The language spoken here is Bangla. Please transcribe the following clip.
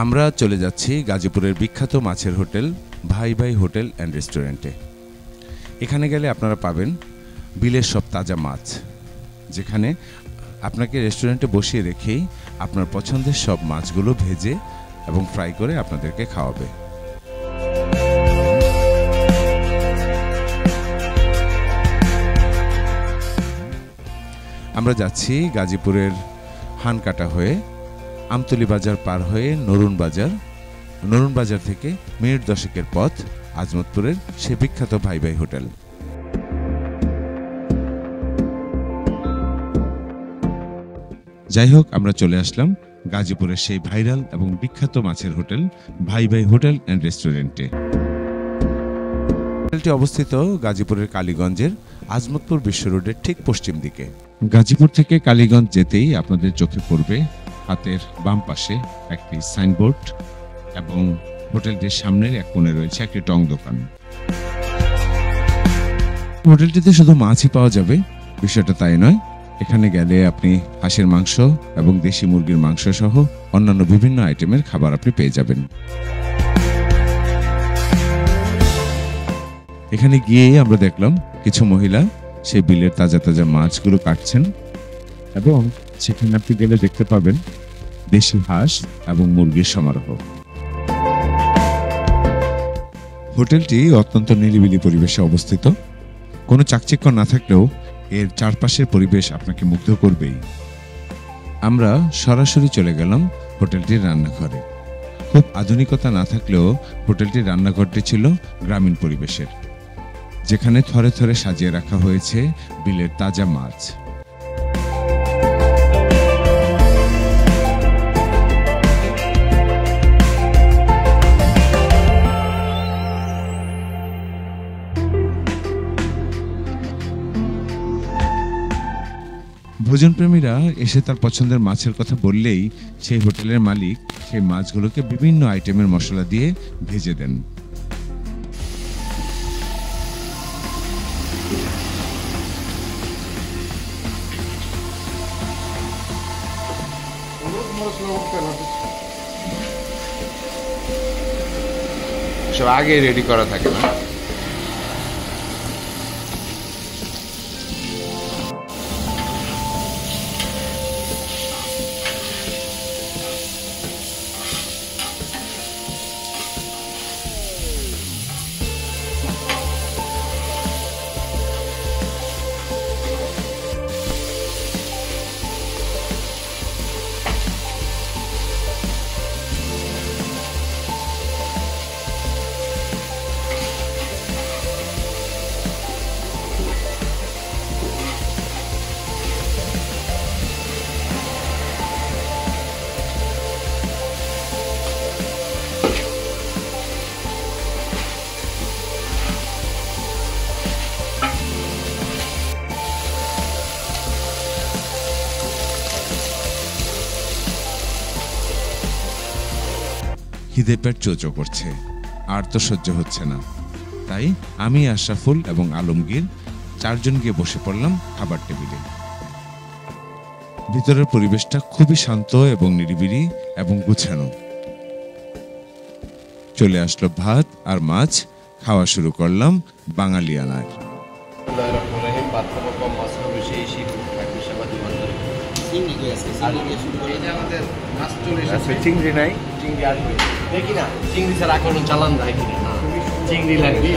আমরা চলে যাচ্ছি গাজীপুরের বিখ্যাত মাছের হোটেল ভাই ভাই হোটেল অ্যান্ড রেস্টুরেন্টে। এখানে গেলে আপনারা পাবেন বিলের সব তাজা মাছ, যেখানে আপনাকে রেস্টুরেন্টে বসিয়ে রেখেই আপনার পছন্দের সব মাছগুলো ভেজে এবং ফ্রাই করে আপনাদেরকে খাওয়াবে। আমরা যাচ্ছি গাজীপুরের হানকাটা হয়ে আমতলী বাজার পার হয়ে নরুন বাজার থেকে মিনিট 10-এর পথ আজমতপুরের সে বিখ্যাত ভাই ভাই হোটেল। যাই হোক, আমরা চলে আসলাম গাজীপুরের সেই ভাইরাল এবং বিখ্যাত মাছের হোটেল ভাই ভাই হোটেল অ্যান্ড রেস্টুরেন্টে। হোটেলটি অবস্থিত গাজীপুরের কালীগঞ্জের আজমতপুর বিশ্ব রোডের ঠিক পশ্চিম দিকে। গাজীপুর থেকে কালীগঞ্জ যেতেই আপনাদের চোখে পড়বে হাতের বাম পাশে একটি সাইনবোর্ড এবং হোটেলটির সামনের এক কোণে রয়েছে একটি টং দোকান। হোটেলটিতে শুধু মাছই পাওয়া যাবে বিষয়টা তাই নয়, এখানে গেলে আপনি হাঁসের মাংস এবং দেশি মুরগির মাংস সহ অন্যান্য বিভিন্ন আইটেমের খাবার আপনি পেয়ে যাবেন। এখানে গিয়ে আমরা দেখলাম কিছু মহিলা সেই বিলের তাজা তাজা মাছগুলো কাটছেন এবং সেখানে আপনি গেলে দেখতে পাবেন দেশি হাঁস এবং মুরগির সমারোহ। হোটেলটি অত্যন্ত নিরিবিলি পরিবেশে অবস্থিত। কোনো চাকচিক্য না থাকলেও এর চারপাশের পরিবেশ আপনাকে মুগ্ধ করবেই। আমরা সরাসরি চলে গেলাম হোটেলটির রান্নাঘরে। খুব আধুনিকতা না থাকলেও হোটেলটির রান্নাঘরটি ছিল গ্রামীণ পরিবেশের, যেখানে থরে থরে সাজিয়ে রাখা হয়েছে বিলের তাজা মাছ। ভোজনপ্রেমীরা এসে তার পছন্দের মাছের কথা বললেই সেই হোটেলের মালিক সেই মাছগুলোকে বিভিন্ন আইটেমের মশলা দিয়ে ভেজে দেন। সব আগে রেডি করা থাকে না। খিদে পেট চোচো করছে, আর তো সহ্য হচ্ছে না। তাই আমি, আশরাফুল এবং আলমগীর চারজন গিয়ে বসে পড়লাম খাবার টেবিলে। ভিতরের পরিবেশটা খুবই শান্ত এবং নিরিবিলি এবং গুছানো। চলে আসলো ভাত আর মাছ, খাওয়া শুরু করলাম বাঙালিয়ানায়। চিংড়ি নাই, চিংড়ি আসবে দেখি না, চিংড়ি ছাড়া এখনো চালান দেয় কিনা, চিংড়ি লাগবে।